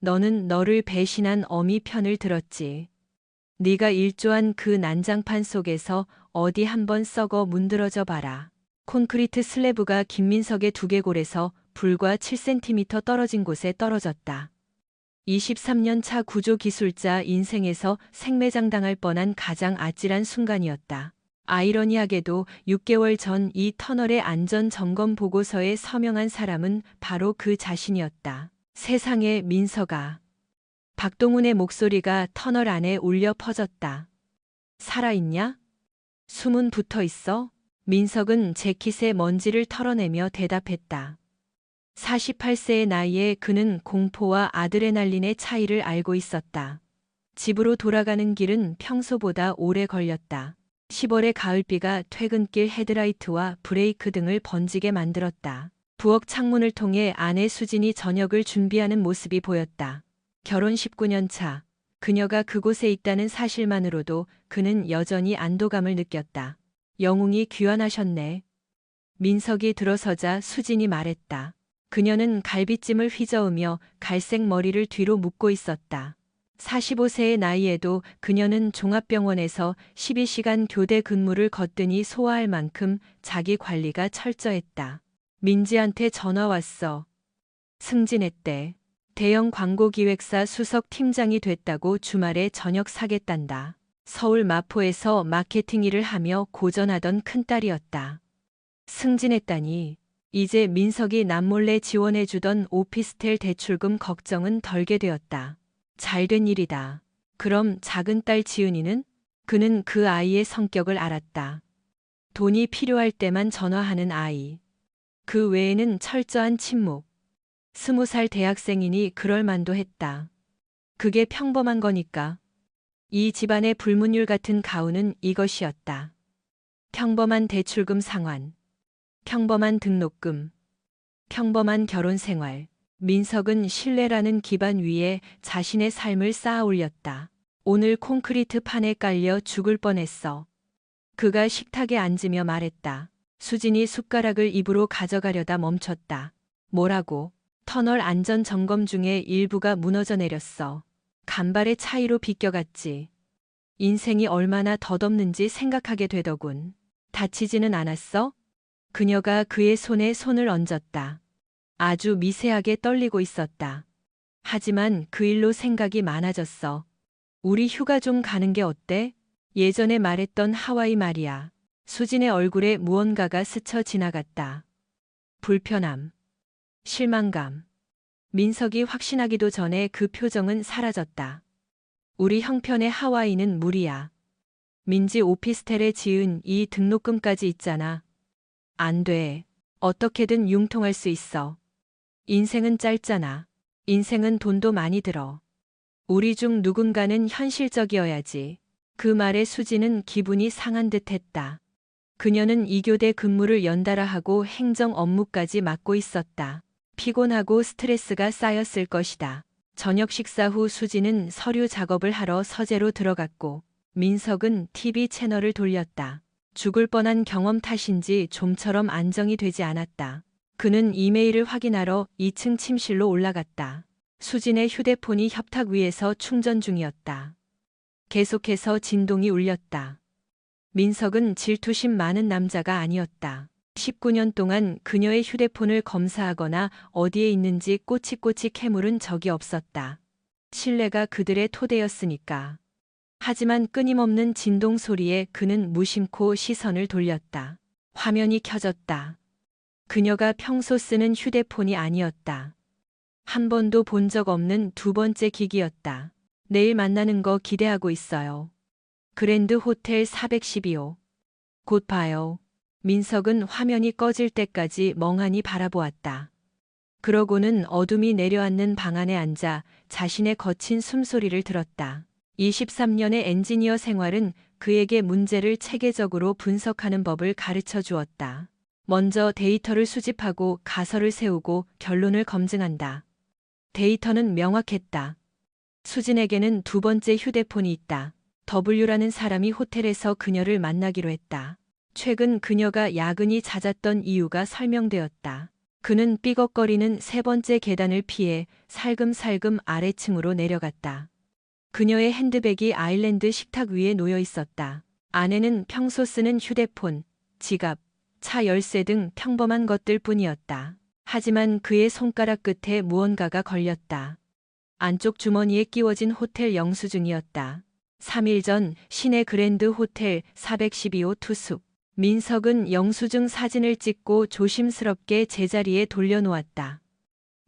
너는 너를 배신한 어미 편을 들었지. 네가 일조한 그 난장판 속에서 어디 한번 썩어 문드러져 봐라. 콘크리트 슬래브가 김민석의 두개골에서 불과 7cm 떨어진 곳에 떨어졌다. 23년 차 구조기술자 인생에서 생매장당할 뻔한 가장 아찔한 순간이었다. 아이러니하게도 6개월 전 이 터널의 안전 점검 보고서에 서명한 사람은 바로 그 자신이었다. 세상에 민석아. 박동훈의 목소리가 터널 안에 울려 퍼졌다. 살아있냐? 숨은 붙어 있어? 민석은 재킷의 먼지를 털어내며 대답했다. 48세의 나이에 그는 공포와 아드레날린의 차이를 알고 있었다. 집으로 돌아가는 길은 평소보다 오래 걸렸다. 10월의 가을비가 퇴근길 헤드라이트와 브레이크 등을 번지게 만들었다. 부엌 창문을 통해 아내 수진이 저녁을 준비하는 모습이 보였다. 결혼 19년 차. 그녀가 그곳에 있다는 사실만으로도 그는 여전히 안도감을 느꼈다. 영웅이 귀환하셨네. 민석이 들어서자 수진이 말했다. 그녀는 갈비찜을 휘저으며 갈색 머리를 뒤로 묶고 있었다. 45세의 나이에도 그녀는 종합병원에서 12시간 교대 근무를 거뜬히 소화할 만큼 자기 관리가 철저했다. 민지한테 전화 왔어. 승진했대. 대형 광고기획사 수석 팀장이 됐다고 주말에 저녁 사겠단다. 서울 마포에서 마케팅 일을 하며 고전하던 큰딸이었다. 승진했다니. 이제 민석이 남몰래 지원해주던 오피스텔 대출금 걱정은 덜게 되었다. 잘된 일이다. 그럼 작은 딸 지은이는? 그는 그 아이의 성격을 알았다. 돈이 필요할 때만 전화하는 아이. 그 외에는 철저한 침묵. 20살 대학생이니 그럴 만도 했다. 그게 평범한 거니까. 이 집안의 불문율 같은 가훈은 이것이었다. 평범한 대출금 상환. 평범한 등록금. 평범한 결혼 생활. 민석은 신뢰라는 기반 위에 자신의 삶을 쌓아 올렸다. 오늘 콘크리트 판에 깔려 죽을 뻔했어. 그가 식탁에 앉으며 말했다. 수진이 숟가락을 입으로 가져가려다 멈췄다. 뭐라고? 터널 안전 점검 중에 일부가 무너져 내렸어. 간발의 차이로 비껴갔지. 인생이 얼마나 덧없는지 생각하게 되더군. 다치지는 않았어? 그녀가 그의 손에 손을 얹었다. 아주 미세하게 떨리고 있었다. 하지만 그 일로 생각이 많아졌어. 우리 휴가 좀 가는 게 어때? 예전에 말했던 하와이 말이야. 수진의 얼굴에 무언가가 스쳐 지나갔다. 불편함. 실망감. 민석이 확신하기도 전에 그 표정은 사라졌다. 우리 형편의 하와이는 무리야. 민지 오피스텔에 지은 이 등록금까지 있잖아. 안 돼. 어떻게든 융통할 수 있어. 인생은 짧잖아. 인생은 돈도 많이 들어. 우리 중 누군가는 현실적이어야지. 그 말에 수지는 기분이 상한 듯 했다. 그녀는 이교대 근무를 연달아 하고 행정 업무까지 맡고 있었다. 피곤하고 스트레스가 쌓였을 것이다. 저녁 식사 후 수지는 서류 작업을 하러 서재로 들어갔고 민석은 TV 채널을 돌렸다. 죽을 뻔한 경험 탓인지 좀처럼 안정이 되지 않았다. 그는 이메일을 확인하러 2층 침실로 올라갔다. 수진의 휴대폰이 협탁 위에서 충전 중이었다. 계속해서 진동이 울렸다. 민석은 질투심 많은 남자가 아니었다. 19년 동안 그녀의 휴대폰을 검사하거나 어디에 있는지 꼬치꼬치 캐물은 적이 없었다. 신뢰가 그들의 토대였으니까. 하지만 끊임없는 진동 소리에 그는 무심코 시선을 돌렸다. 화면이 켜졌다. 그녀가 평소 쓰는 휴대폰이 아니었다. 한 번도 본 적 없는 두 번째 기기였다. 내일 만나는 거 기대하고 있어요. 그랜드 호텔 412호. 곧 봐요. 민석은 화면이 꺼질 때까지 멍하니 바라보았다. 그러고는 어둠이 내려앉는 방 안에 앉아 자신의 거친 숨소리를 들었다. 23년의 엔지니어 생활은 그에게 문제를 체계적으로 분석하는 법을 가르쳐 주었다. 먼저 데이터를 수집하고 가설을 세우고 결론을 검증한다. 데이터는 명확했다. 수진에게는 두 번째 휴대폰이 있다. W라는 사람이 호텔에서 그녀를 만나기로 했다. 최근 그녀가 야근이 잦았던 이유가 설명되었다. 그는 삐걱거리는 세 번째 계단을 피해 살금살금 아래층으로 내려갔다. 그녀의 핸드백이 아일랜드 식탁 위에 놓여 있었다. 안에는 평소 쓰는 휴대폰, 지갑, 차 열쇠 등 평범한 것들 뿐이었다. 하지만 그의 손가락 끝에 무언가가 걸렸다. 안쪽 주머니에 끼워진 호텔 영수증이었다. 3일 전 시내 그랜드 호텔 412호 투숙. 민석은 영수증 사진을 찍고 조심스럽게 제자리에 돌려놓았다.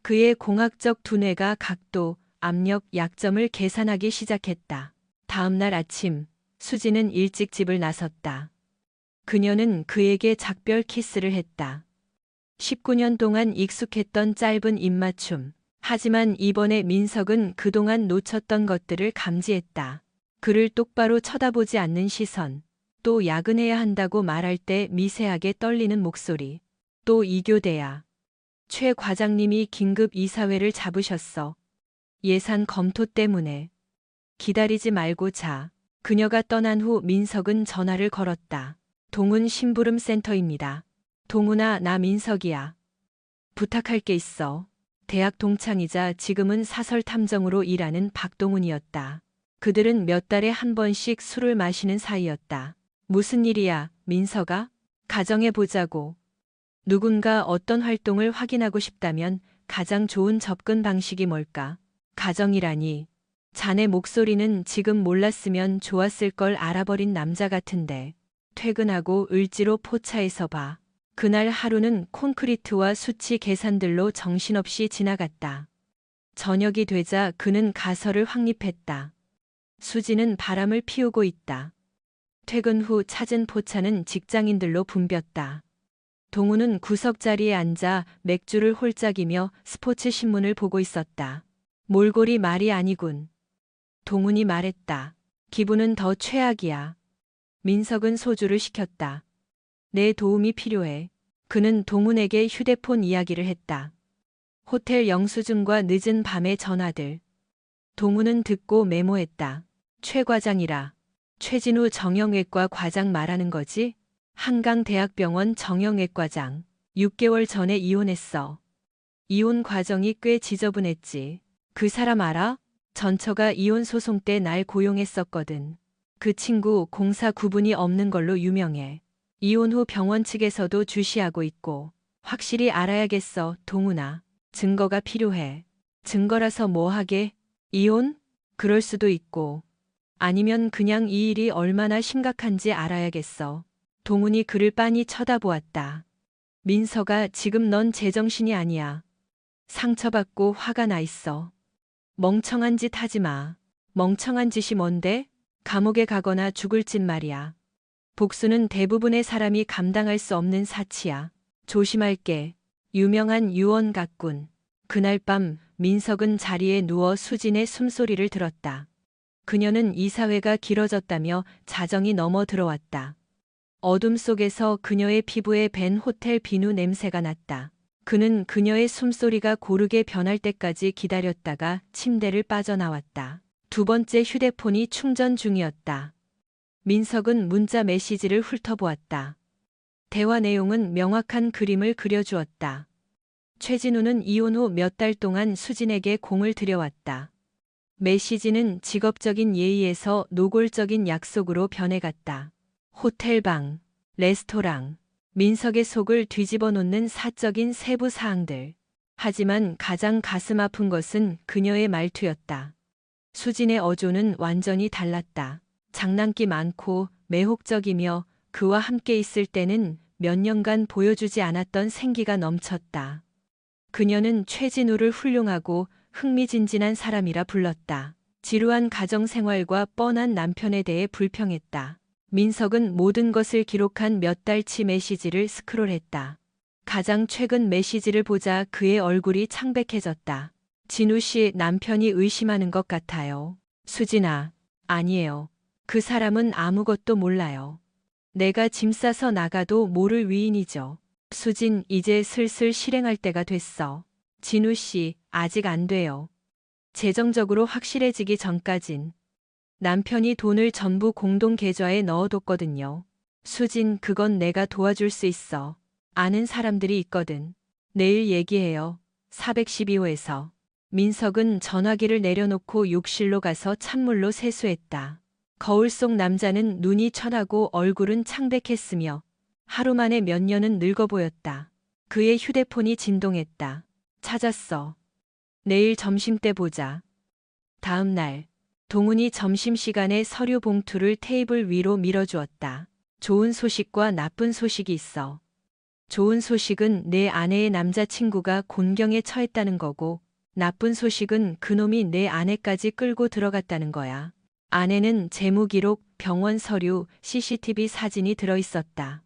그의 공학적 두뇌가 각도, 압력, 약점을 계산하기 시작했다. 다음 날 아침, 수지는 일찍 집을 나섰다. 그녀는 그에게 작별 키스를 했다. 19년 동안 익숙했던 짧은 입맞춤. 하지만 이번에 민석은 그동안 놓쳤던 것들을 감지했다. 그를 똑바로 쳐다보지 않는 시선. 또 야근해야 한다고 말할 때 미세하게 떨리는 목소리. 또 이교대야. 최 과장님이 긴급 이사회를 잡으셨어. 예산 검토 때문에. 기다리지 말고 자. 그녀가 떠난 후 민석은 전화를 걸었다. 동훈 심부름 센터입니다. 동훈아, 나 민석이야. 부탁할 게 있어. 대학 동창이자 지금은 사설 탐정으로 일하는 박동훈이었다. 그들은 몇 달에 한 번씩 술을 마시는 사이였다. 무슨 일이야, 민석아? 가정해보자고. 누군가 어떤 활동을 확인하고 싶다면 가장 좋은 접근 방식이 뭘까? 가정이라니. 자네 목소리는 지금 몰랐으면 좋았을 걸 알아버린 남자 같은데. 퇴근하고 을지로 포차에서 봐. 그날 하루는 콘크리트와 수치 계산들로 정신없이 지나갔다. 저녁이 되자 그는 가설을 확립했다. 수지는 바람을 피우고 있다. 퇴근 후 찾은 포차는 직장인들로 붐볐다. 동우는 구석자리에 앉아 맥주를 홀짝이며 스포츠 신문을 보고 있었다. 몰골이 말이 아니군. 동훈이 말했다. 기분은 더 최악이야. 민석은 소주를 시켰다. 내 도움이 필요해. 그는 동훈에게 휴대폰 이야기를 했다. 호텔 영수증과 늦은 밤의 전화들. 동훈은 듣고 메모했다. 최 과장이라. 최진우 정형외과 과장 말하는 거지? 한강대학병원 정형외과장. 6개월 전에 이혼했어. 이혼 과정이 꽤 지저분했지. 그 사람 알아? 전처가 이혼 소송 때 날 고용했었거든. 그 친구 공사 구분이 없는 걸로 유명해. 이혼 후 병원 측에서도 주시하고 있고. 확실히 알아야겠어, 동훈아. 증거가 필요해. 증거라서 뭐 하게? 이혼? 그럴 수도 있고. 아니면 그냥 이 일이 얼마나 심각한지 알아야겠어. 동훈이 그를 빤히 쳐다보았다. 민서가 지금 넌 제정신이 아니야. 상처받고 화가 나 있어. 멍청한 짓 하지 마. 멍청한 짓이 뭔데? 감옥에 가거나 죽을 짓 말이야. 복수는 대부분의 사람이 감당할 수 없는 사치야. 조심할게. 유명한 유언가꾼. 그날 밤 민석은 자리에 누워 수진의 숨소리를 들었다. 그녀는 이사회가 길어졌다며 자정이 넘어 들어왔다. 어둠 속에서 그녀의 피부에 밴 호텔 비누 냄새가 났다. 그는 그녀의 숨소리가 고르게 변할 때까지 기다렸다가 침대를 빠져나왔다. 두 번째 휴대폰이 충전 중이었다. 민석은 문자 메시지를 훑어보았다. 대화 내용은 명확한 그림을 그려주었다. 최진우는 이혼 후 몇 달 동안 수진에게 공을 들여왔다. 메시지는 직업적인 예의에서 노골적인 약속으로 변해갔다. 호텔방, 레스토랑, 민석의 속을 뒤집어 놓는 사적인 세부 사항들. 하지만 가장 가슴 아픈 것은 그녀의 말투였다. 수진의 어조는 완전히 달랐다. 장난기 많고 매혹적이며 그와 함께 있을 때는 몇 년간 보여주지 않았던 생기가 넘쳤다. 그녀는 최진우를 훌륭하고 흥미진진한 사람이라 불렀다. 지루한 가정생활과 뻔한 남편에 대해 불평했다. 민석은 모든 것을 기록한 몇 달치 메시지를 스크롤했다. 가장 최근 메시지를 보자 그의 얼굴이 창백해졌다. 진우 씨 남편이 의심하는 것 같아요. 수진아, 아니에요. 그 사람은 아무것도 몰라요. 내가 짐 싸서 나가도 모를 위인이죠. 수진, 이제 슬슬 실행할 때가 됐어. 진우 씨, 아직 안 돼요. 재정적으로 확실해지기 전까진. 남편이 돈을 전부 공동 계좌에 넣어뒀거든요. 수진, 그건 내가 도와줄 수 있어. 아는 사람들이 있거든. 내일 얘기해요. 412호에서. 민석은 전화기를 내려놓고 욕실로 가서 찬물로 세수했다. 거울 속 남자는 눈이 천하고 얼굴은 창백했으며 하루 만에 몇 년은 늙어 보였다. 그의 휴대폰이 진동했다. 찾았어. 내일 점심때 보자. 다음 날, 동훈이 점심시간에 서류 봉투를 테이블 위로 밀어주었다. 좋은 소식과 나쁜 소식이 있어. 좋은 소식은 내 아내의 남자친구가 곤경에 처했다는 거고, 나쁜 소식은 그놈이 내 아내까지 끌고 들어갔다는 거야. 아내는 재무기록, 병원 서류, CCTV 사진이 들어있었다.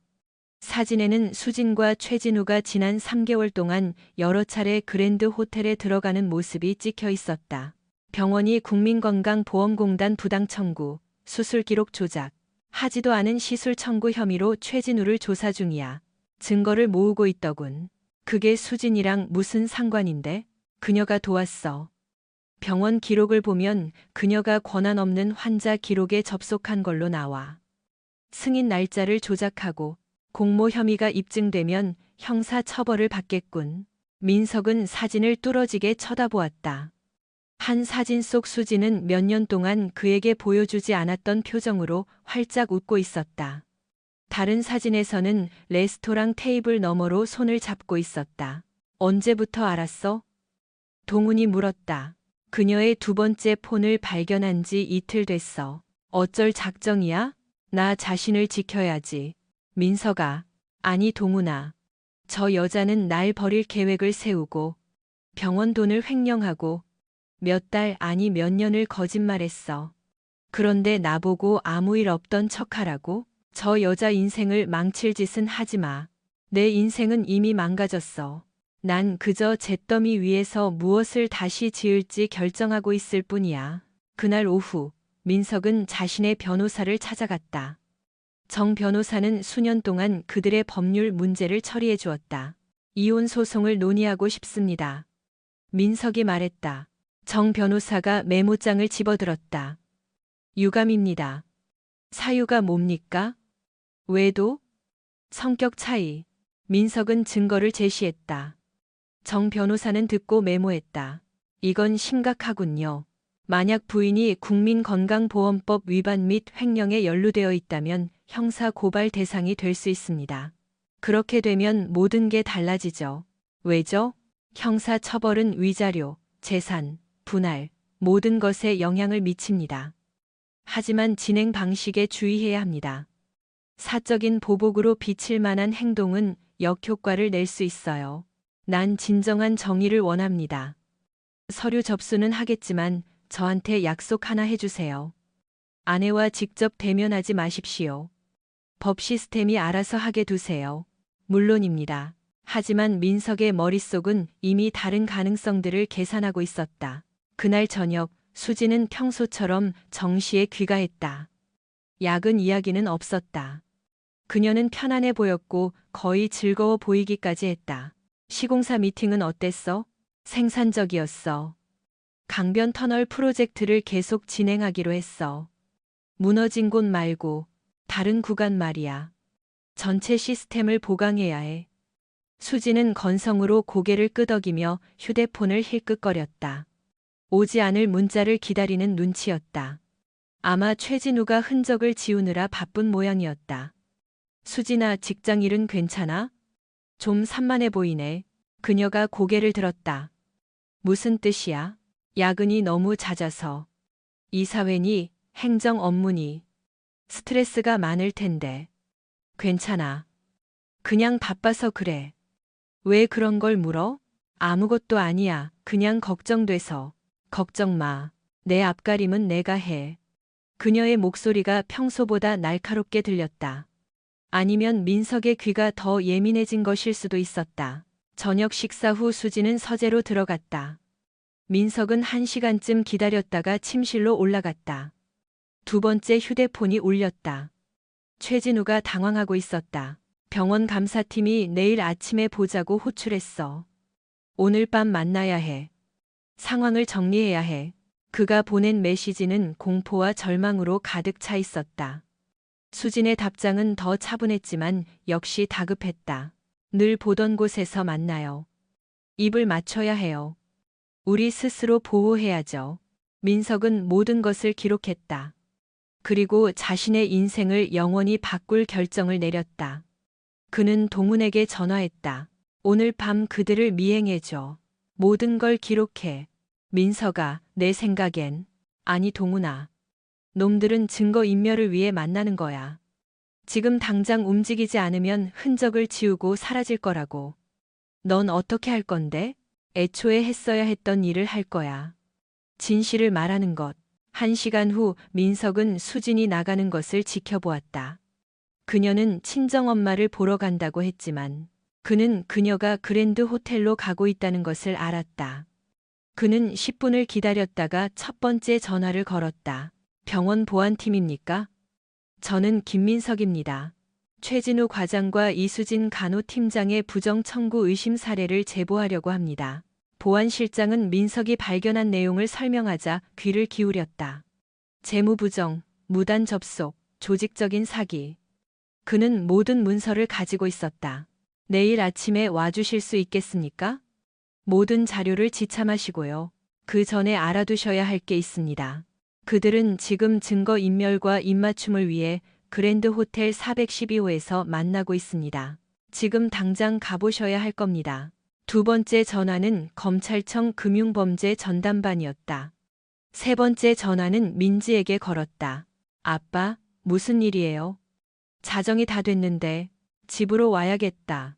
사진에는 수진과 최진우가 지난 3개월 동안 여러 차례 그랜드 호텔에 들어가는 모습이 찍혀 있었다. 병원이 국민건강보험공단 부당 청구, 수술 기록 조작, 하지도 않은 시술 청구 혐의로 최진우를 조사 중이야. 증거를 모으고 있더군. 그게 수진이랑 무슨 상관인데? 그녀가 도왔어. 병원 기록을 보면 그녀가 권한 없는 환자 기록에 접속한 걸로 나와. 승인 날짜를 조작하고 공모 혐의가 입증되면 형사 처벌을 받겠군. 민석은 사진을 뚫어지게 쳐다보았다. 한 사진 속 수진은 몇 년 동안 그에게 보여주지 않았던 표정으로 활짝 웃고 있었다. 다른 사진에서는 레스토랑 테이블 너머로 손을 잡고 있었다. 언제부터 알았어? 동훈이 물었다. 그녀의 두 번째 폰을 발견한 지 이틀 됐어. 어쩔 작정이야? 나 자신을 지켜야지. 민석아, 아니 동훈아. 저 여자는 날 버릴 계획을 세우고 병원 돈을 횡령하고 몇 달 아니 몇 년을 거짓말했어. 그런데 나보고 아무 일 없던 척하라고? 저 여자 인생을 망칠 짓은 하지 마. 내 인생은 이미 망가졌어. 난 그저 잿더미 위에서 무엇을 다시 지을지 결정하고 있을 뿐이야. 그날 오후, 민석은 자신의 변호사를 찾아갔다. 정 변호사는 수년 동안 그들의 법률 문제를 처리해 주었다. 이혼 소송을 논의하고 싶습니다. 민석이 말했다. 정 변호사가 메모장을 집어들었다. 유감입니다. 사유가 뭡니까? 외도? 성격 차이. 민석은 증거를 제시했다. 정 변호사는 듣고 메모했다. 이건 심각하군요. 만약 부인이 국민건강보험법 위반 및 횡령에 연루되어 있다면 형사 고발 대상이 될 수 있습니다. 그렇게 되면 모든 게 달라지죠. 왜죠? 형사 처벌은 위자료, 재산, 분할, 모든 것에 영향을 미칩니다. 하지만 진행 방식에 주의해야 합니다. 사적인 보복으로 비칠 만한 행동은 역효과를 낼 수 있어요. 난 진정한 정의를 원합니다. 서류 접수는 하겠지만 저한테 약속 하나 해주세요. 아내와 직접 대면하지 마십시오. 법 시스템이 알아서 하게 두세요. 물론입니다. 하지만 민석의 머릿속은 이미 다른 가능성들을 계산하고 있었다. 그날 저녁 수지는 평소처럼 정시에 귀가했다. 야근 이야기는 없었다. 그녀는 편안해 보였고 거의 즐거워 보이기까지 했다. 시공사 미팅은 어땠어? 생산적이었어. 강변 터널 프로젝트를 계속 진행하기로 했어. 무너진 곳 말고 다른 구간 말이야. 전체 시스템을 보강해야 해. 수지는 건성으로 고개를 끄덕이며 휴대폰을 힐끗거렸다. 오지 않을 문자를 기다리는 눈치였다. 아마 최진우가 흔적을 지우느라 바쁜 모양이었다. 수진아, 직장일은 괜찮아? 좀 산만해 보이네. 그녀가 고개를 들었다. 무슨 뜻이야? 야근이 너무 잦아서. 이사회니, 행정 업무니. 스트레스가 많을 텐데. 괜찮아. 그냥 바빠서 그래. 왜 그런 걸 물어? 아무것도 아니야. 그냥 걱정돼서. 걱정 마. 내 앞가림은 내가 해. 그녀의 목소리가 평소보다 날카롭게 들렸다. 아니면 민석의 귀가 더 예민해진 것일 수도 있었다. 저녁 식사 후 수지는 서재로 들어갔다. 민석은 1시간쯤 기다렸다가 침실로 올라갔다. 두 번째 휴대폰이 울렸다. 최진우가 당황하고 있었다. 병원 감사팀이 내일 아침에 보자고 호출했어. 오늘 밤 만나야 해. 상황을 정리해야 해. 그가 보낸 메시지는 공포와 절망으로 가득 차 있었다. 수진의 답장은 더 차분했지만 역시 다급했다. 늘 보던 곳에서 만나요. 입을 맞춰야 해요. 우리 스스로 보호해야죠. 민석은 모든 것을 기록했다. 그리고 자신의 인생을 영원히 바꿀 결정을 내렸다. 그는 동훈에게 전화했다. 오늘 밤 그들을 미행해줘. 모든 걸 기록해. 민석아, 내 생각엔. 아니 동훈아. 놈들은 증거인멸을 위해 만나는 거야. 지금 당장 움직이지 않으면 흔적을 지우고 사라질 거라고. 넌 어떻게 할 건데? 애초에 했어야 했던 일을 할 거야. 진실을 말하는 것. 1시간 후 민석은 수진이 나가는 것을 지켜보았다. 그녀는 친정엄마를 보러 간다고 했지만 그는 그녀가 그랜드 호텔로 가고 있다는 것을 알았다. 그는 10분을 기다렸다가 첫 번째 전화를 걸었다. 병원 보안팀입니까? 저는 김민석입니다. 최진우 과장과 이수진 간호팀장의 부정 청구 의심 사례를 제보하려고 합니다. 보안실장은 민석이 발견한 내용을 설명하자 귀를 기울였다. 재무부정, 무단 접속, 조직적인 사기. 그는 모든 문서를 가지고 있었다. 내일 아침에 와주실 수 있겠습니까? 모든 자료를 지참하시고요. 그 전에 알아두셔야 할 게 있습니다. 그들은 지금 증거인멸과 입맞춤을 위해 그랜드 호텔 412호에서 만나고 있습니다. 지금 당장 가보셔야 할 겁니다. 두 번째 전화는 검찰청 금융범죄 전담반이었다. 세 번째 전화는 민지에게 걸었다. 아빠, 무슨 일이에요? 자정이 다 됐는데 집으로 와야겠다.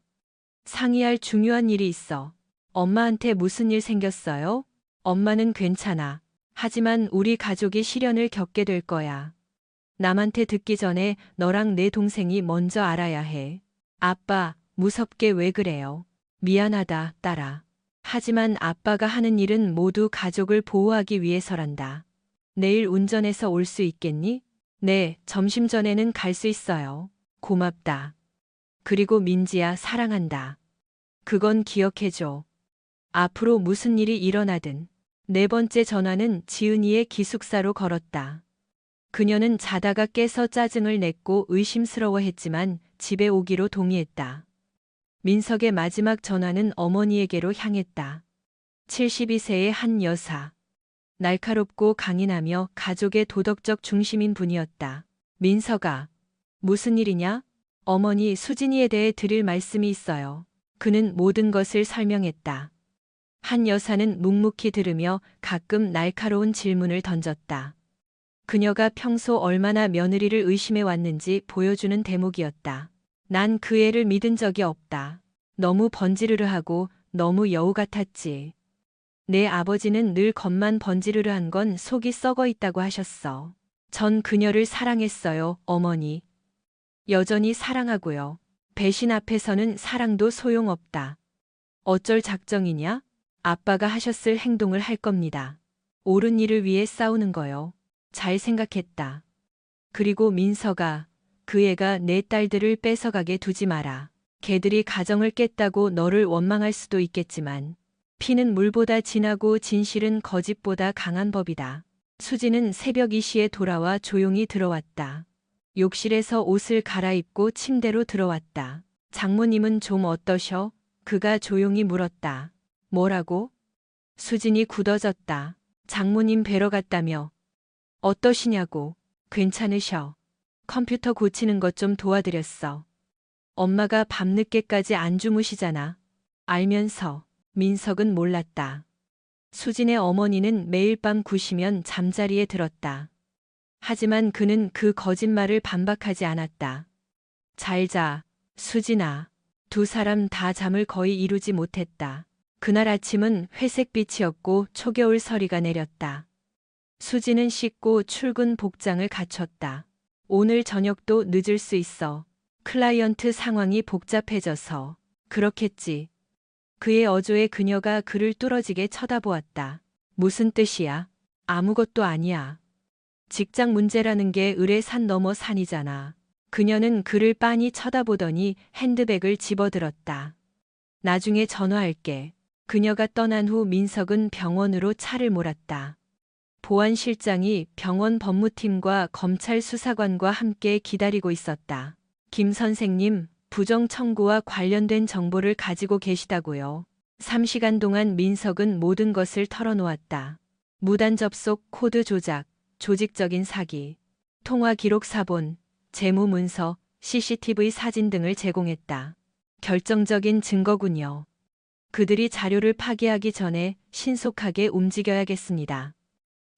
상의할 중요한 일이 있어. 엄마한테 무슨 일 생겼어요? 엄마는 괜찮아. 하지만 우리 가족이 시련을 겪게 될 거야. 남한테 듣기 전에 너랑 내 동생이 먼저 알아야 해. 아빠, 무섭게 왜 그래요? 미안하다, 딸아. 하지만 아빠가 하는 일은 모두 가족을 보호하기 위해서란다. 내일 운전해서 올 수 있겠니? 네, 점심 전에는 갈 수 있어요. 고맙다. 그리고 민지야, 사랑한다. 그건 기억해줘. 앞으로 무슨 일이 일어나든. 네 번째 전화는 지은이의 기숙사로 걸었다. 그녀는 자다가 깨서 짜증을 냈고 의심스러워했지만 집에 오기로 동의했다. 민석의 마지막 전화는 어머니에게로 향했다. 72세의 한 여사. 날카롭고 강인하며 가족의 도덕적 중심인 분이었다. 민석아, 무슨 일이냐? 어머니 수진이에 대해 드릴 말씀이 있어요. 그는 모든 것을 설명했다. 한 여사는 묵묵히 들으며 가끔 날카로운 질문을 던졌다. 그녀가 평소 얼마나 며느리를 의심해 왔는지 보여주는 대목이었다. 난 그 애를 믿은 적이 없다. 너무 번지르르하고 너무 여우 같았지. 내 아버지는 늘 겉만 번지르르한 건 속이 썩어 있다고 하셨어. 전 그녀를 사랑했어요, 어머니. 여전히 사랑하고요. 배신 앞에서는 사랑도 소용없다. 어쩔 작정이냐? 아빠가 하셨을 행동을 할 겁니다. 옳은 일을 위해 싸우는 거요. 잘 생각했다. 그리고 민서가, 그 애가 내 딸들을 뺏어가게 두지 마라. 걔들이 가정을 깼다고 너를 원망할 수도 있겠지만 피는 물보다 진하고 진실은 거짓보다 강한 법이다. 수지는 새벽 2시에 돌아와 조용히 들어왔다. 욕실에서 옷을 갈아입고 침대로 들어왔다. 장모님은 좀 어떠셔? 그가 조용히 물었다. 뭐라고? 수진이 굳어졌다. 장모님 뵈러 갔다며. 어떠시냐고. 괜찮으셔. 컴퓨터 고치는 것 좀 도와드렸어. 엄마가 밤늦게까지 안 주무시잖아. 알면서. 민석은 몰랐다. 수진의 어머니는 매일 밤 9시면 잠자리에 들었다. 하지만 그는 그 거짓말을 반박하지 않았다. 잘 자, 수진아. 두 사람 다 잠을 거의 이루지 못했다. 그날 아침은 회색빛이었고 초겨울 서리가 내렸다. 수진은 씻고 출근 복장을 갖췄다. 오늘 저녁도 늦을 수 있어. 클라이언트 상황이 복잡해져서. 그렇겠지. 그의 어조에 그녀가 그를 뚫어지게 쳐다보았다. 무슨 뜻이야? 아무것도 아니야. 직장 문제라는 게 을의 산 넘어 산이잖아. 그녀는 그를 빤히 쳐다보더니 핸드백을 집어들었다. 나중에 전화할게. 그녀가 떠난 후 민석은 병원으로 차를 몰았다. 보안실장이 병원 법무팀과 검찰 수사관과 함께 기다리고 있었다. 김 선생님, 부정 청구와 관련된 정보를 가지고 계시다고요. 3시간 동안 민석은 모든 것을 털어놓았다. 무단 접속, 코드 조작, 조직적인 사기, 통화 기록 사본, 재무 문서, CCTV 사진 등을 제공했다. 결정적인 증거군요. 그들이 자료를 파기하기 전에 신속하게 움직여야겠습니다.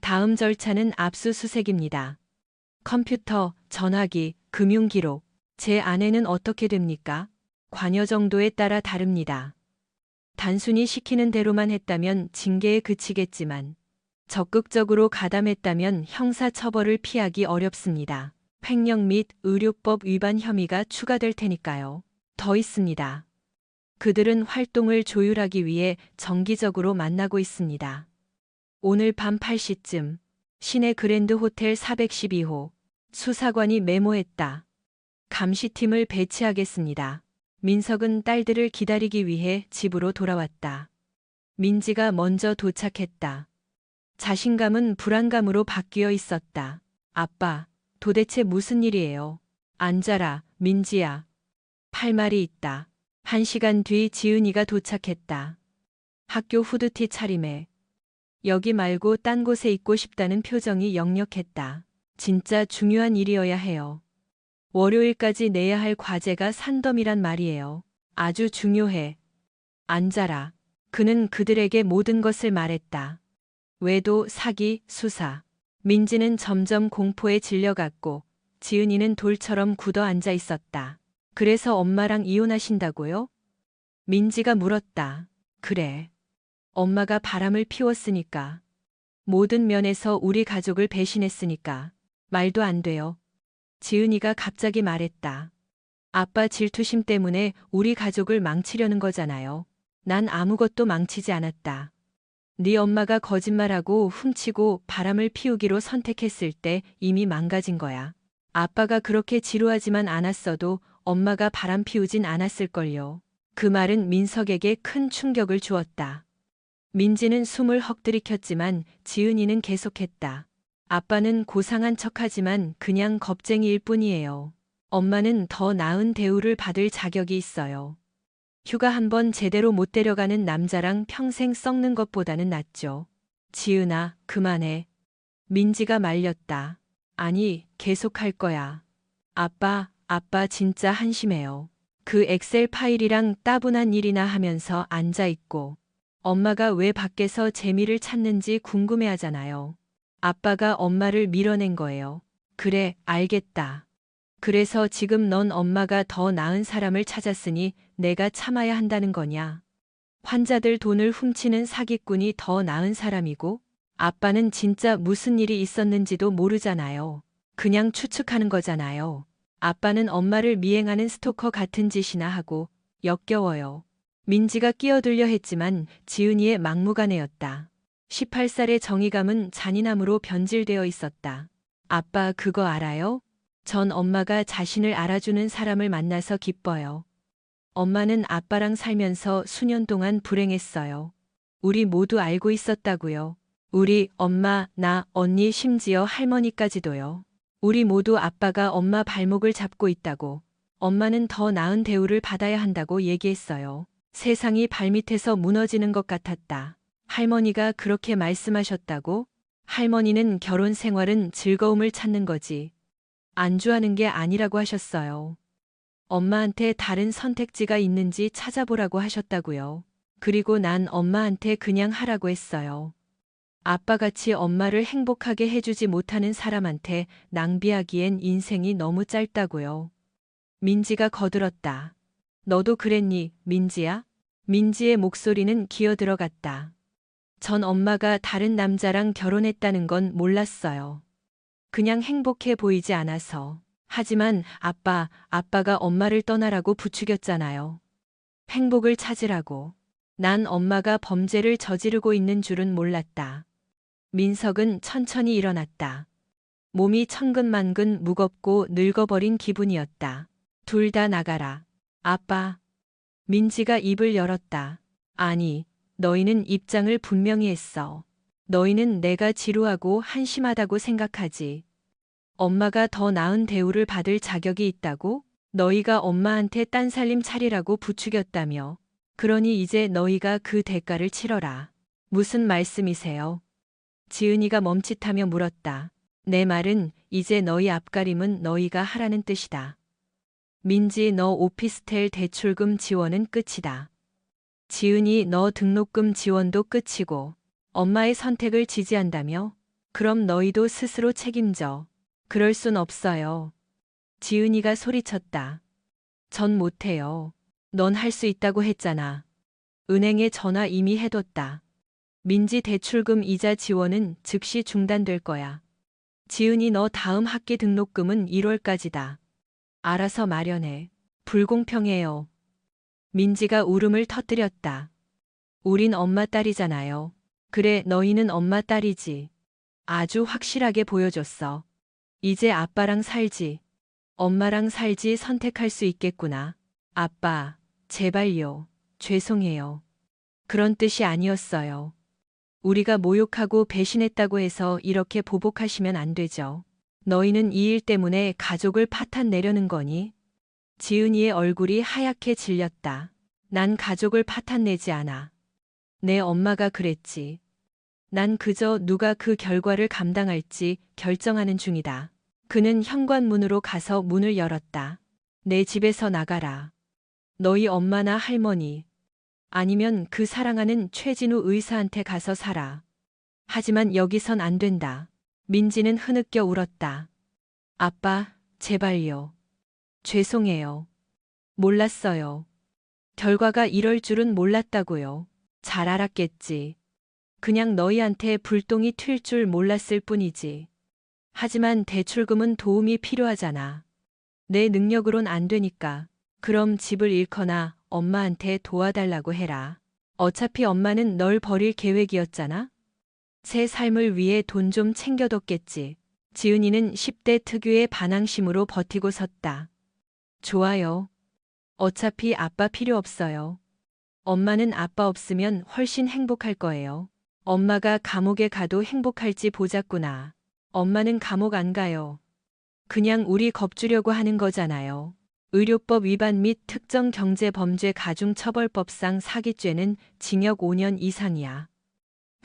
다음 절차는 압수수색입니다. 컴퓨터, 전화기, 금융기록. 제 아내는 어떻게 됩니까? 관여 정도에 따라 다릅니다. 단순히 시키는 대로만 했다면 징계에 그치겠지만 적극적으로 가담했다면 형사처벌을 피하기 어렵습니다. 횡령 및 의료법 위반 혐의가 추가될 테니까요. 더 있습니다. 그들은 활동을 조율하기 위해 정기적으로 만나고 있습니다. 오늘 밤 8시쯤 시내 그랜드 호텔 412호 수사관이 메모했다. 감시팀을 배치하겠습니다. 민석은 딸들을 기다리기 위해 집으로 돌아왔다. 민지가 먼저 도착했다. 자신감은 불안감으로 바뀌어 있었다. 아빠, 도대체 무슨 일이에요? 앉아라, 민지야. 할 말이 있다. 1시간 뒤 지은이가 도착했다. 학교 후드티 차림에 여기 말고 딴 곳에 있고 싶다는 표정이 역력했다. 진짜 중요한 일이어야 해요. 월요일까지 내야 할 과제가 산더미란 말이에요. 아주 중요해. 앉아라. 그는 그들에게 모든 것을 말했다. 외도, 사기, 수사. 민지는 점점 공포에 질려갔고 지은이는 돌처럼 굳어 앉아 있었다. 그래서 엄마랑 이혼하신다고요? 민지가 물었다. 그래. 엄마가 바람을 피웠으니까. 모든 면에서 우리 가족을 배신했으니까. 말도 안 돼요. 지은이가 갑자기 말했다. 아빠 질투심 때문에 우리 가족을 망치려는 거잖아요. 난 아무것도 망치지 않았다. 네 엄마가 거짓말하고 훔치고 바람을 피우기로 선택했을 때 이미 망가진 거야. 아빠가 그렇게 지루하지만 않았어도 엄마가 바람 피우진 않았을걸요. 그 말은 민석에게 큰 충격을 주었다. 민지는 숨을 헉들이켰지만 지은이는 계속했다. 아빠는 고상한 척하지만 그냥 겁쟁이일 뿐이에요. 엄마는 더 나은 대우를 받을 자격이 있어요. 휴가 한번 제대로 못 데려가는 남자랑 평생 썩는 것보다는 낫죠. 지은아, 그만해. 민지가 말렸다. 아니, 계속할 거야. 아빠 진짜 한심해요. 그 엑셀 파일이랑 따분한 일이나 하면서 앉아있고 엄마가 왜 밖에서 재미를 찾는지 궁금해하잖아요. 아빠가 엄마를 밀어낸 거예요. 그래, 알겠다. 그래서 지금 넌 엄마가 더 나은 사람을 찾았으니 내가 참아야 한다는 거냐? 환자들 돈을 훔치는 사기꾼이 더 나은 사람이고 아빠는 진짜 무슨 일이 있었는지도 모르잖아요. 그냥 추측하는 거잖아요. 아빠는 엄마를 미행하는 스토커 같은 짓이나 하고 역겨워요. 민지가 끼어들려 했지만 지은이의 막무가내였다. 18살의 정의감은 잔인함으로 변질되어 있었다. 아빠 그거 알아요? 전 엄마가 자신을 알아주는 사람을 만나서 기뻐요. 엄마는 아빠랑 살면서 수년 동안 불행했어요. 우리 모두 알고 있었다고요. 우리 엄마, 나, 언니 심지어 할머니까지도요. 우리 모두 아빠가 엄마 발목을 잡고 있다고, 엄마는 더 나은 대우를 받아야 한다고 얘기했어요. 세상이 발밑에서 무너지는 것 같았다. 할머니가 그렇게 말씀하셨다고? 할머니는 결혼 생활은 즐거움을 찾는 거지. 안주하는 게 아니라고 하셨어요. 엄마한테 다른 선택지가 있는지 찾아보라고 하셨다고요. 그리고 난 엄마한테 그냥 하라고 했어요. 아빠같이 엄마를 행복하게 해주지 못하는 사람한테 낭비하기엔 인생이 너무 짧다고요. 민지가 거들었다. 너도 그랬니, 민지야? 민지의 목소리는 기어들어갔다. 전 엄마가 다른 남자랑 결혼했다는 건 몰랐어요. 그냥 행복해 보이지 않아서. 하지만 아빠가 엄마를 떠나라고 부추겼잖아요. 행복을 찾으라고. 난 엄마가 범죄를 저지르고 있는 줄은 몰랐다. 민석은 천천히 일어났다. 몸이 천근만근 무겁고 늙어버린 기분이었다. 둘 다 나가라. 아빠. 민지가 입을 열었다. 아니, 너희는 입장을 분명히 했어. 너희는 내가 지루하고 한심하다고 생각하지. 엄마가 더 나은 대우를 받을 자격이 있다고? 너희가 엄마한테 딴살림 차리라고 부추겼다며. 그러니 이제 너희가 그 대가를 치러라. 무슨 말씀이세요? 지은이가 멈칫하며 물었다. 내 말은 이제 너희 앞가림은 너희가 하라는 뜻이다. 민지, 너 오피스텔 대출금 지원은 끝이다. 지은이, 너 등록금 지원도 끝이고 엄마의 선택을 지지한다며? 그럼 너희도 스스로 책임져. 그럴 순 없어요. 지은이가 소리쳤다. 전 못해요. 넌 할 수 있다고 했잖아. 은행에 전화 이미 해뒀다. 민지 대출금 이자 지원은 즉시 중단될 거야. 지은이, 너 다음 학기 등록금은 1월까지다. 알아서 마련해. 불공평해요. 민지가 울음을 터뜨렸다. 우린 엄마 딸이잖아요. 그래, 너희는 엄마 딸이지. 아주 확실하게 보여줬어. 이제 아빠랑 살지. 엄마랑 살지 선택할 수 있겠구나. 아빠, 제발요. 죄송해요. 그런 뜻이 아니었어요. 우리가 모욕하고 배신했다고 해서 이렇게 보복하시면 안 되죠. 너희는 이 일 때문에 가족을 파탄 내려는 거니? 지은이의 얼굴이 하얗게 질렸다. 난 가족을 파탄 내지 않아. 내 엄마가 그랬지. 난 그저 누가 그 결과를 감당할지 결정하는 중이다. 그는 현관문으로 가서 문을 열었다. 내 집에서 나가라. 너희 엄마나 할머니, 아니면 그 사랑하는 최진우 의사한테 가서 살아. 하지만 여기선 안 된다. 민지는 흐느껴 울었다. 아빠, 제발요. 죄송해요. 몰랐어요. 결과가 이럴 줄은 몰랐다고요. 잘 알았겠지. 그냥 너희한테 불똥이 튈 줄 몰랐을 뿐이지. 하지만 대출금은 도움이 필요하잖아. 내 능력으론 안 되니까. 그럼 집을 잃거나 엄마한테 도와달라고 해라. 어차피 엄마는 널 버릴 계획이었잖아. 새 삶을 위해 돈 좀 챙겨뒀겠지. 지은이는 10대 특유의 반항심으로 버티고 섰다. 좋아요. 어차피 아빠 필요 없어요. 엄마는 아빠 없으면 훨씬 행복할 거예요. 엄마가 감옥에 가도 행복할지 보자꾸나. 엄마는 감옥 안 가요. 그냥 우리 겁주려고 하는 거잖아요. 의료법 위반 및 특정경제범죄 가중처벌법상 사기죄는 징역 5년 이상이야.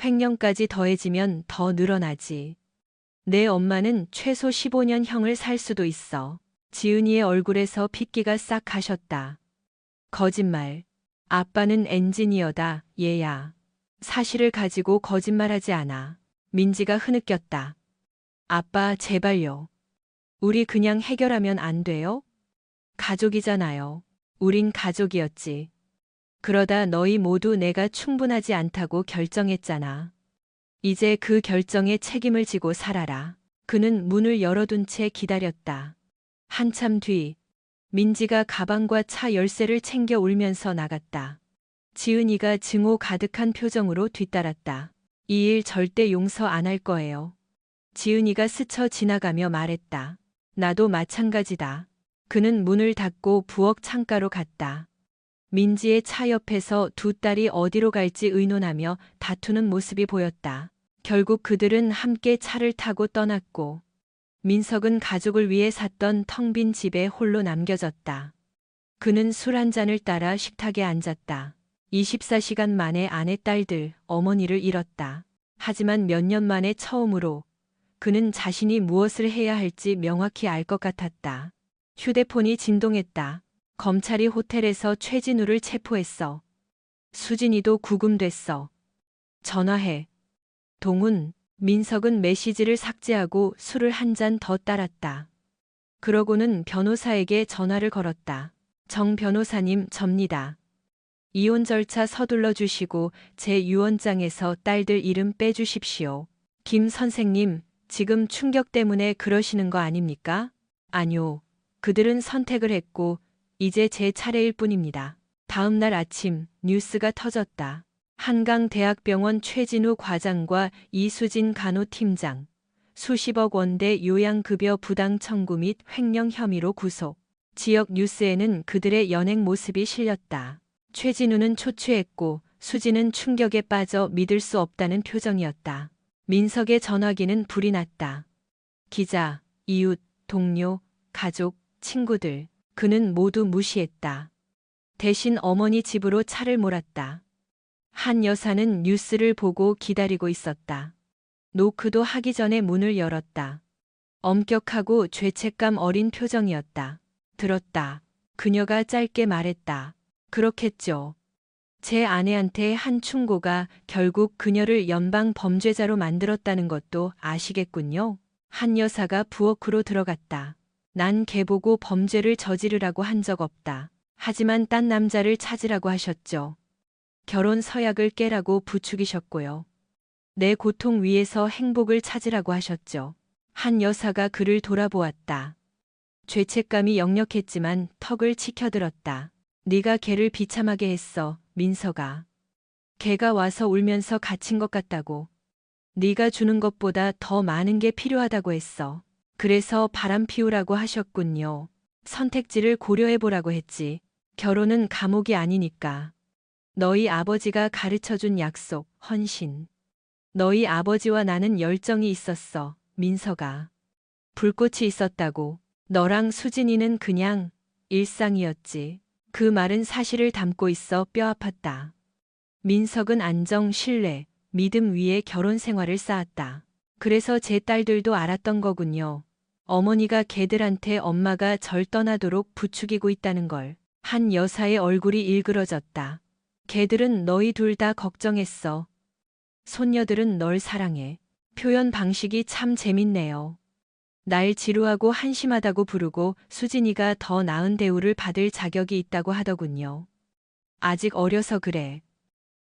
횡령까지 더해지면 더 늘어나지. 내 엄마는 최소 15년형을 살 수도 있어. 지은이의 얼굴에서 핏기가 싹 가셨다. 거짓말. 아빠는 엔지니어다, 얘야. 사실을 가지고 거짓말하지 않아. 민지가 흐느꼈다. 아빠, 제발요. 우리 그냥 해결하면 안 돼요? 가족이잖아요. 우린 가족이었지. 그러다 너희 모두 내가 충분하지 않다고 결정했잖아. 이제 그 결정에 책임을 지고 살아라. 그는 문을 열어둔 채 기다렸다. 한참 뒤, 민지가 가방과 차 열쇠를 챙겨 울면서 나갔다. 지은이가 증오 가득한 표정으로 뒤따랐다. 이 일 절대 용서 안 할 거예요. 지은이가 스쳐 지나가며 말했다. 나도 마찬가지다. 그는 문을 닫고 부엌 창가로 갔다. 민지의 차 옆에서 두 딸이 어디로 갈지 의논하며 다투는 모습이 보였다. 결국 그들은 함께 차를 타고 떠났고 민석은 가족을 위해 샀던 텅 빈 집에 홀로 남겨졌다. 그는 술 한 잔을 따라 식탁에 앉았다. 24시간 만에 아내, 딸들, 어머니를 잃었다. 하지만 몇 년 만에 처음으로 그는 자신이 무엇을 해야 할지 명확히 알 것 같았다. 휴대폰이 진동했다. 검찰이 호텔에서 최진우를 체포했어. 수진이도 구금됐어. 전화해. 동훈. 민석은 메시지를 삭제하고 술을 한 잔 더 따랐다. 그러고는 변호사에게 전화를 걸었다. 정 변호사님, 접니다. 이혼 절차 서둘러 주시고 제 유언장에서 딸들 이름 빼주십시오. 김 선생님, 지금 충격 때문에 그러시는 거 아닙니까? 아니요. 그들은 선택을 했고 이제 제 차례일 뿐입니다. 다음 날 아침 뉴스가 터졌다. 한강대학병원 최진우 과장과 이수진 간호팀장, 수십억 원대 요양급여 부당 청구 및 횡령 혐의로 구속. 지역 뉴스에는 그들의 연행 모습이 실렸다. 최진우는 초췌했고 수진은 충격에 빠져 믿을 수 없다는 표정이었다. 민석의 전화기는 불이 났다. 기자, 이웃, 동료, 가족, 친구들. 그는 모두 무시했다. 대신 어머니 집으로 차를 몰았다. 한 여사는 뉴스를 보고 기다리고 있었다. 노크도 하기 전에 문을 열었다. 엄격하고 죄책감 어린 표정이었다. 들었다. 그녀가 짧게 말했다. 그렇겠죠. 제 아내한테 한 충고가 결국 그녀를 연방 범죄자로 만들었다는 것도 아시겠군요. 한 여사가 부엌으로 들어갔다. 난 걔 보고 범죄를 저지르라고 한 적 없다. 하지만 딴 남자를 찾으라고 하셨죠. 결혼 서약을 깨라고 부추기셨고요. 내 고통 위에서 행복을 찾으라고 하셨죠. 한 여사가 그를 돌아보았다. 죄책감이 역력했지만 턱을 치켜들었다. 네가 걔를 비참하게 했어, 민서가. 걔가 와서 울면서 갇힌 것 같다고. 네가 주는 것보다 더 많은 게 필요하다고 했어. 그래서 바람 피우라고 하셨군요. 선택지를 고려해보라고 했지. 결혼은 감옥이 아니니까. 너희 아버지가 가르쳐준 약속, 헌신. 너희 아버지와 나는 열정이 있었어, 민서가. 불꽃이 있었다고. 너랑 수진이는 그냥 일상이었지. 그 말은 사실을 담고 있어 뼈 아팠다. 민석은 안정, 신뢰, 믿음 위에 결혼 생활을 쌓았다. 그래서 제 딸들도 알았던 거군요. 어머니가 걔들한테 엄마가 절 떠나도록 부추기고 있다는 걸. 한 여사의 얼굴이 일그러졌다. 걔들은 너희 둘 다 걱정했어. 손녀들은 널 사랑해. 표현 방식이 참 재밌네요. 날 지루하고 한심하다고 부르고 수진이가 더 나은 대우를 받을 자격이 있다고 하더군요. 아직 어려서 그래.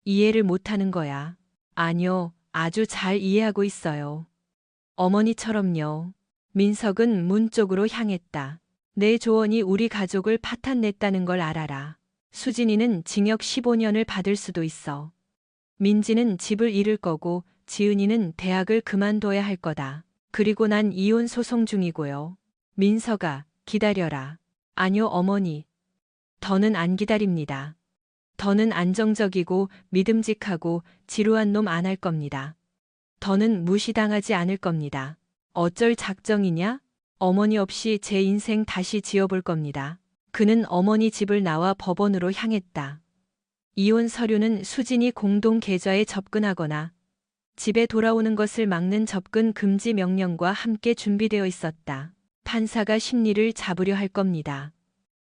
이해를 못하는 거야. 아니요, 아주 잘 이해하고 있어요. 어머니처럼요. 민석은 문 쪽으로 향했다. 내 조언이 우리 가족을 파탄냈다는 걸 알아라. 수진이는 징역 15년을 받을 수도 있어. 민지는 집을 잃을 거고 지은이는 대학을 그만둬야 할 거다. 그리고 난 이혼 소송 중이고요. 민서가 기다려라. 아니요, 어머니. 더는 안 기다립니다. 더는 안정적이고 믿음직하고 지루한 놈 안 할 겁니다. 더는 무시당하지 않을 겁니다. 어쩔 작정이냐? 어머니 없이 제 인생 다시 지어볼 겁니다. 그는 어머니 집을 나와 법원으로 향했다. 이혼 서류는 수진이 공동 계좌에 접근하거나 집에 돌아오는 것을 막는 접근 금지 명령과 함께 준비되어 있었다. 판사가 심리를 잡으려 할 겁니다.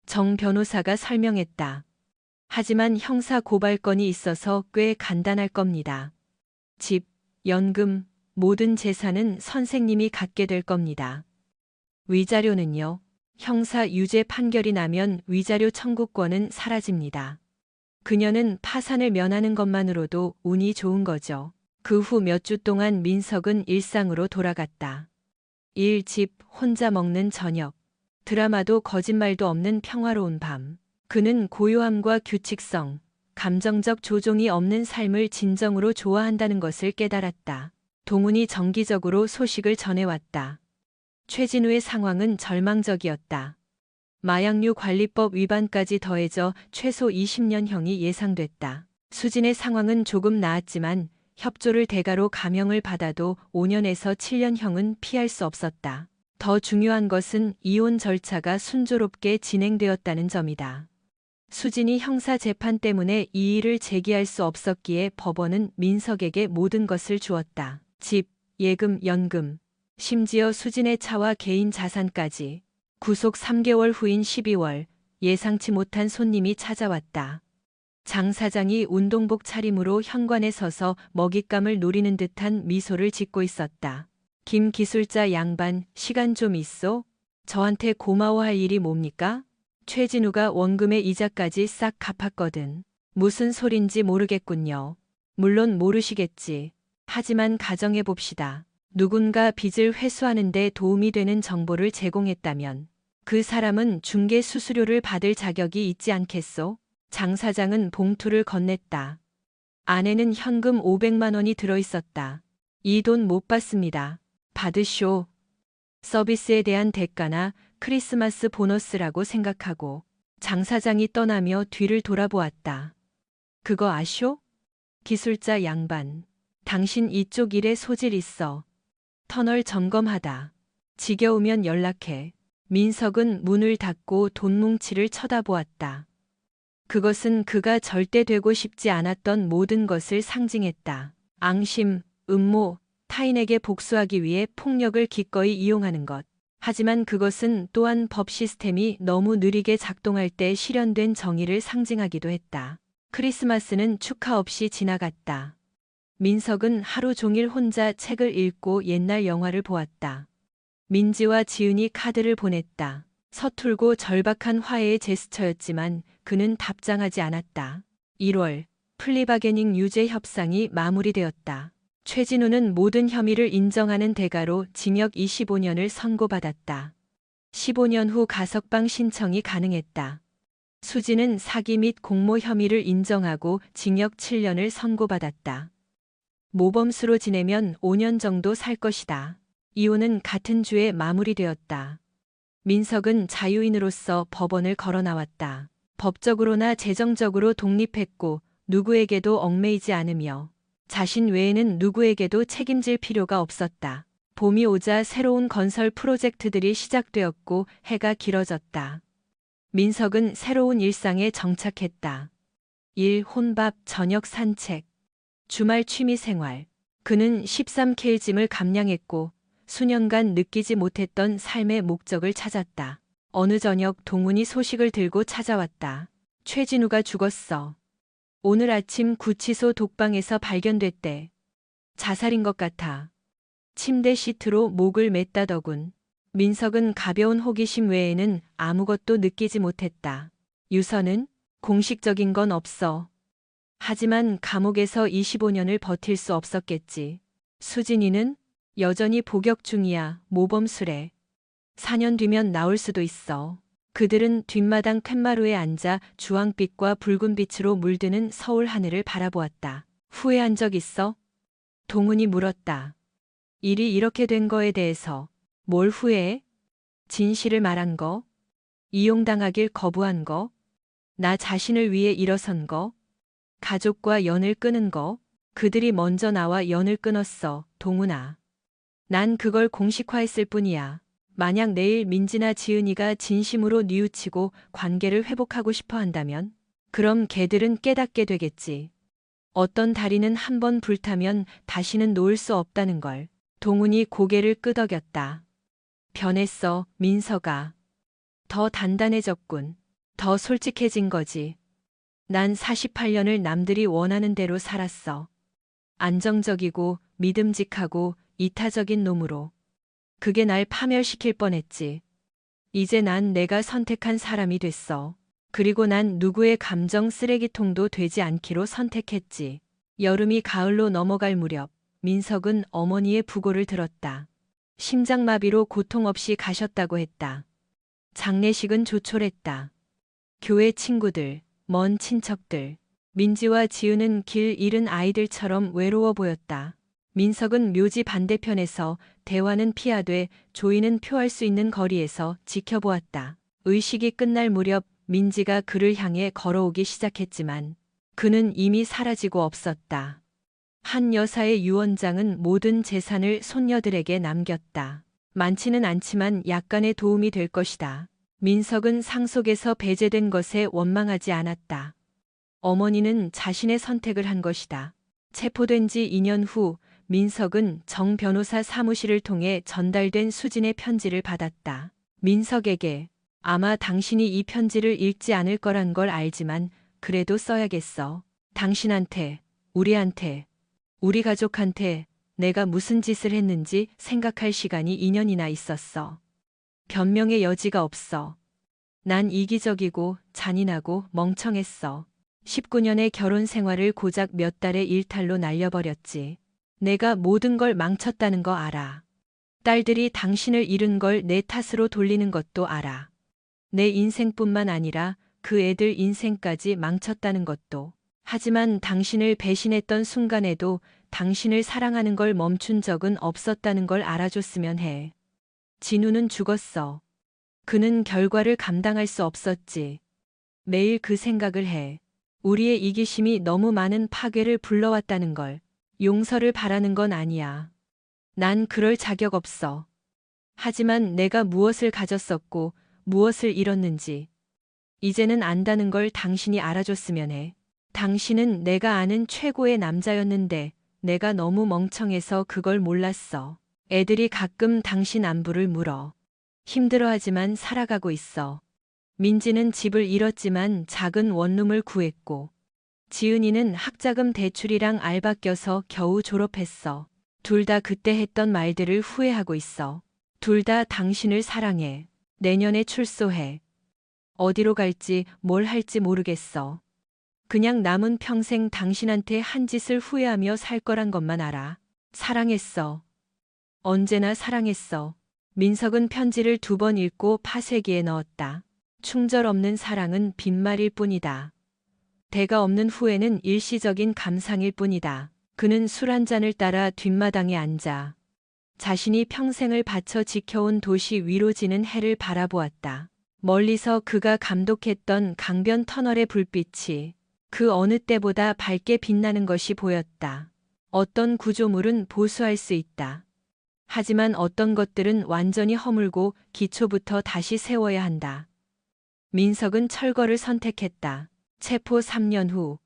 정 변호사가 설명했다. 하지만 형사 고발건이 있어서 꽤 간단할 겁니다. 집, 연금, 모든 재산은 선생님이 갖게 될 겁니다. 위자료는요. 형사 유죄 판결이 나면 위자료 청구권은 사라집니다. 그녀는 파산을 면하는 것만으로도 운이 좋은 거죠. 그 후 몇 주 동안 민석은 일상으로 돌아갔다. 일, 집, 혼자 먹는 저녁. 드라마도 거짓말도 없는 평화로운 밤. 그는 고요함과 규칙성, 감정적 조종이 없는 삶을 진정으로 좋아한다는 것을 깨달았다. 동훈이 정기적으로 소식을 전해왔다. 최진우의 상황은 절망적이었다. 마약류 관리법 위반까지 더해져 최소 20년형이 예상됐다. 수진의 상황은 조금 나았지만 협조를 대가로 감형을 받아도 5년에서 7년형은 피할 수 없었다. 더 중요한 것은 이혼 절차가 순조롭게 진행되었다는 점이다. 수진이 형사 재판 때문에 이의를 제기할 수 없었기에 법원은 민석에게 모든 것을 주었다. 집, 예금, 연금, 심지어 수진의 차와 개인 자산까지. 구속 3개월 후인 12월, 예상치 못한 손님이 찾아왔다. 장 사장이 운동복 차림으로 현관에 서서 먹잇감을 노리는 듯한 미소를 짓고 있었다. 김 기술자 양반, 시간 좀 있어? 저한테 고마워할 일이 뭡니까? 최진우가 원금의 이자까지 싹 갚았거든. 무슨 소린지 모르겠군요. 물론 모르시겠지. 하지만 가정해봅시다. 누군가 빚을 회수하는 데 도움이 되는 정보를 제공했다면 그 사람은 중개 수수료를 받을 자격이 있지 않겠소? 장 사장은 봉투를 건넸다. 안에는 현금 500만 원이 들어있었다. 이 돈 못 받습니다. 받으쇼. 서비스에 대한 대가나 크리스마스 보너스라고 생각하고. 장 사장이 떠나며 뒤를 돌아보았다. 그거 아쇼? 기술자 양반. 당신 이쪽 일에 소질 있어. 터널 점검하다. 지겨우면 연락해. 민석은 문을 닫고 돈 뭉치를 쳐다보았다. 그것은 그가 절대 되고 싶지 않았던 모든 것을 상징했다. 앙심, 음모, 타인에게 복수하기 위해 폭력을 기꺼이 이용하는 것. 하지만 그것은 또한 법 시스템이 너무 느리게 작동할 때 실현된 정의를 상징하기도 했다. 크리스마스는 축하 없이 지나갔다. 민석은 하루 종일 혼자 책을 읽고 옛날 영화를 보았다. 민지와 지은이 카드를 보냈다. 서툴고 절박한 화해의 제스처였지만 그는 답장하지 않았다. 1월, 플리바게닝 유죄 협상이 마무리되었다. 최진우는 모든 혐의를 인정하는 대가로 징역 25년을 선고받았다. 15년 후 가석방 신청이 가능했다. 수지는 사기 및 공모 혐의를 인정하고 징역 7년을 선고받았다. 모범수로 지내면 5년 정도 살 것이다. 이혼은 같은 주에 마무리되었다. 민석은 자유인으로서 법원을 걸어 나왔다. 법적으로나 재정적으로 독립했고 누구에게도 얽매이지 않으며 자신 외에는 누구에게도 책임질 필요가 없었다. 봄이 오자 새로운 건설 프로젝트들이 시작되었고 해가 길어졌다. 민석은 새로운 일상에 정착했다. 일, 혼밥, 저녁 산책, 주말 취미 생활. 그는 13kg을 감량했고 수년간 느끼지 못했던 삶의 목적을 찾았다. 어느 저녁 동훈이 소식을 들고 찾아왔다. 최진우가 죽었어. 오늘 아침 구치소 독방에서 발견됐대. 자살인 것 같아. 침대 시트로 목을 맸다더군. 민석은 가벼운 호기심 외에는 아무것도 느끼지 못했다. 유서는 공식적인 건 없어. 하지만 감옥에서 25년을 버틸 수 없었겠지. 수진이는 여전히 복역 중이야. 모범수래. 4년 뒤면 나올 수도 있어. 그들은 뒷마당 툇마루에 앉아 주황빛과 붉은 빛으로 물드는 서울 하늘을 바라보았다. 후회한 적 있어? 동훈이 물었다. 일이 이렇게 된 거에 대해서 뭘 후회해? 진실을 말한 거? 이용당하길 거부한 거? 나 자신을 위해 일어선 거? 가족과 연을 끊은 거? 그들이 먼저 나와 연을 끊었어, 동훈아. 난 그걸 공식화했을 뿐이야. 만약 내일 민지나 지은이가 진심으로 뉘우치고 관계를 회복하고 싶어 한다면? 그럼 걔들은 깨닫게 되겠지. 어떤 다리는 한 번 불타면 다시는 놓을 수 없다는 걸. 동훈이 고개를 끄덕였다. 변했어, 민서가. 더 단단해졌군. 더 솔직해진 거지. 난 48년을 남들이 원하는 대로 살았어. 안정적이고 믿음직하고 이타적인 놈으로. 그게 날 파멸시킬 뻔했지. 이제 난 내가 선택한 사람이 됐어. 그리고 난 누구의 감정 쓰레기통도 되지 않기로 선택했지. 여름이 가을로 넘어갈 무렵 민석은 어머니의 부고를 들었다. 심장마비로 고통 없이 가셨다고 했다. 장례식은 조촐했다. 교회 친구들, 먼 친척들, 민지와 지우는 길 잃은 아이들처럼 외로워 보였다. 민석은 묘지 반대편에서 대화는 피하되 조이는 표할 수 있는 거리에서 지켜보았다. 의식이 끝날 무렵 민지가 그를 향해 걸어오기 시작했지만 그는 이미 사라지고 없었다. 한 여사의 유언장은 모든 재산을 손녀들에게 남겼다. 많지는 않지만 약간의 도움이 될 것이다. 민석은 상속에서 배제된 것에 원망하지 않았다. 어머니는 자신의 선택을 한 것이다. 체포된 지 2년 후 민석은 정 변호사 사무실을 통해 전달된 수진의 편지를 받았다. 민석에게 아마 당신이 이 편지를 읽지 않을 거란 걸 알지만 그래도 써야겠어. 당신한테, 우리한테, 우리 가족한테 내가 무슨 짓을 했는지 생각할 시간이 2년이나 있었어. 변명의 여지가 없어. 난 이기적이고 잔인하고 멍청했어. 19년의 결혼 생활을 고작 몇 달의 일탈로 날려버렸지. 내가 모든 걸 망쳤다는 거 알아. 딸들이 당신을 잃은 걸 내 탓으로 돌리는 것도 알아. 내 인생뿐만 아니라 그 애들 인생까지 망쳤다는 것도. 하지만 당신을 배신했던 순간에도 당신을 사랑하는 걸 멈춘 적은 없었다는 걸 알아줬으면 해. 진우는 죽었어. 그는 결과를 감당할 수 없었지. 매일 그 생각을 해. 우리의 이기심이 너무 많은 파괴를 불러왔다는 걸. 용서를 바라는 건 아니야. 난 그럴 자격 없어. 하지만 내가 무엇을 가졌었고 무엇을 잃었는지 이제는 안다는 걸 당신이 알아줬으면 해. 당신은 내가 아는 최고의 남자였는데 내가 너무 멍청해서 그걸 몰랐어. 애들이 가끔 당신 안부를 물어. 힘들어하지만 살아가고 있어. 민지는 집을 잃었지만 작은 원룸을 구했고, 지은이는 학자금 대출이랑 알바 껴서 겨우 졸업했어. 둘 다 그때 했던 말들을 후회하고 있어. 둘 다 당신을 사랑해. 내년에 출소해. 어디로 갈지 뭘 할지 모르겠어. 그냥 남은 평생 당신한테 한 짓을 후회하며 살 거란 것만 알아. 사랑했어. 언제나 사랑했어. 민석은 편지를 2번 읽고 파쇄기에 넣었다. 충절 없는 사랑은 빈말일 뿐이다. 대가 없는 후회는 일시적인 감상일 뿐이다. 그는 술 한 잔을 따라 뒷마당에 앉아 자신이 평생을 바쳐 지켜온 도시 위로 지는 해를 바라보았다. 멀리서 그가 감독했던 강변 터널의 불빛이 그 어느 때보다 밝게 빛나는 것이 보였다. 어떤 구조물은 보수할 수 있다. 하지만 어떤 것들은 완전히 허물고 기초부터 다시 세워야 한다. 민석은 철거를 선택했다. 체포 3년 후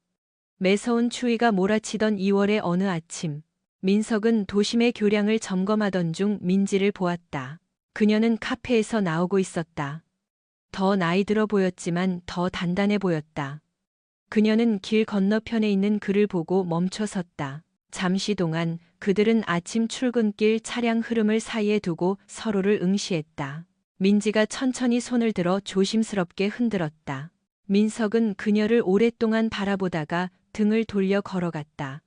매서운 추위가 몰아치던 2월의 어느 아침, 민석은 도심의 교량을 점검하던 중 민지를 보았다. 그녀는 카페에서 나오고 있었다. 더 나이 들어 보였지만 더 단단해 보였다. 그녀는 길 건너편에 있는 그를 보고 멈춰 섰다. 잠시 동안 그들은 아침 출근길 차량 흐름을 사이에 두고 서로를 응시했다. 민지가 천천히 손을 들어 조심스럽게 흔들었다. 민석은 그녀를 오랫동안 바라보다가 등을 돌려 걸어갔다.